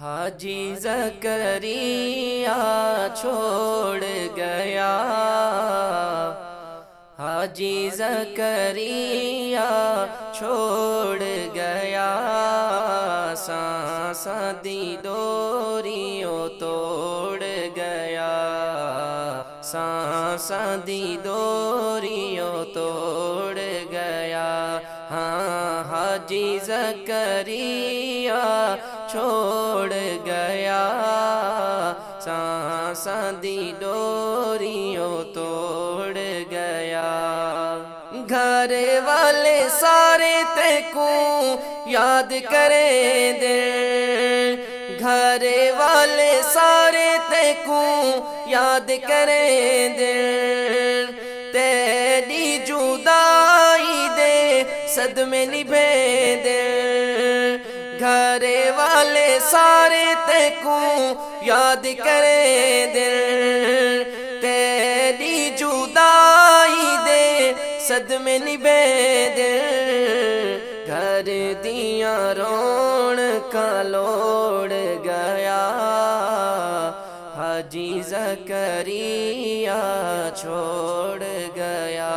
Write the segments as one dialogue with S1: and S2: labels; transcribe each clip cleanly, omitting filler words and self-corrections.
S1: حاجی زکریا چھوڑ گیا، حاجی زکریا چھوڑ گیا، سانساں دی ڈوریوں توڑ گیا، سانساں دی ڈوریوں توڑ گیا، ہاں حاجی زکریا چھوڑ گیا، سانساں دی ڈوریوں توڑ گیا، گھر والے سارے تے کو یاد کریں دے، گھر والے سارے تے کو یاد کریں دے، تیری جدائی دے صدمے نبھے دے، گھر والے سارے تے کو یاد کریں دے، تیری جدائی دے صدمے نبھے دے، گھر دیاں رونقاں لوڑ گیا، حاجی زکریا چھوڑ گیا،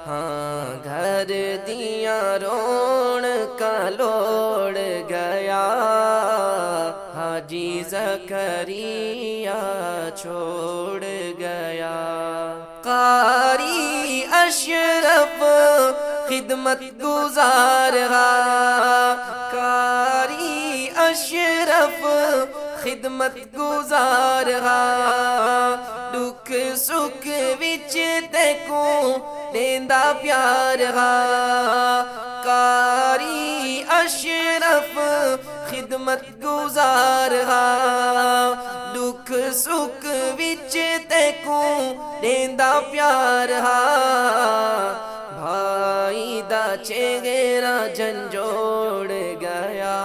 S1: ہاں گھر دیاں رونقاں لوڑ گیا، حاجی زکریا چھوڑ گیا، قاری اشرف خدمت گزار قاری اشرف خدمت گزار دکھ سکھ وچ تے کو دیندا پیار قاری اشرف خدمت گزار دکھ سکھ وچ تے کو دیندا پیار بھائی دا چہرہ جھنجھوڑ گیا،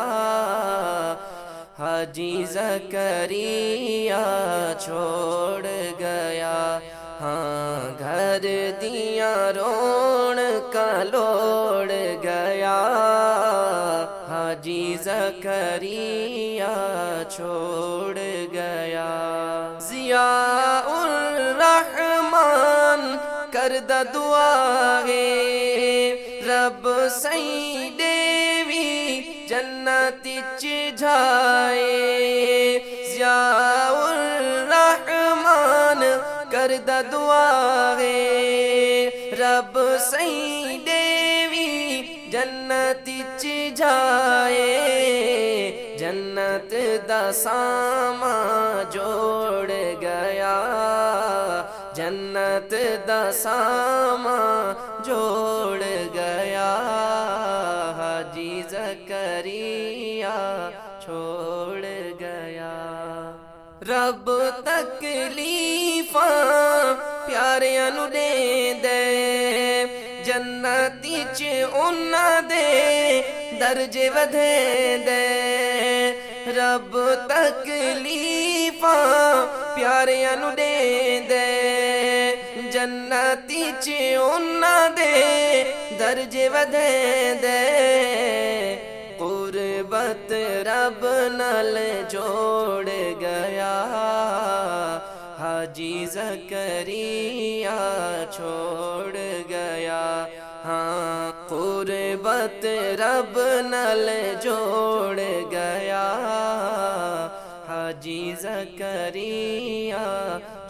S1: حاجی زکریا چھوڑ گیا، ہاں گھر دیاں رونقاں لوڑ گیا، حاجی زکریا چھوڑ گیا، ضیاء الرحمن کردہ دعا ہے رب سائیں دیوی جنت وچ جائے، ضیاء الرحمن کردہ دعا ہے رب سائیں دیوی جنت وچ جائے، جنت دا سامان جوڑ گیا، جنت دا سامان جوڑ گیا، حاجی زکریا چھوڑ گیا، رب تکلیفاں پیاریاں نو دے دے، جنت وچ انہاں دے درجے ودھے دے، رب تکلیفاں پیاریاں نو دے دے، جنت وچ انہاں دے درجے ودھے دے، قربت رب نال جوڑ گیا، حاجی زکریا چھوڑ گیا، ہاں قربت رب نال جوڑ گیا، حاجی زکریا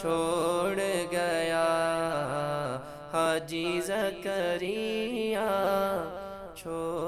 S1: چھوڑ گیا، حاجی زکریا چھوڑ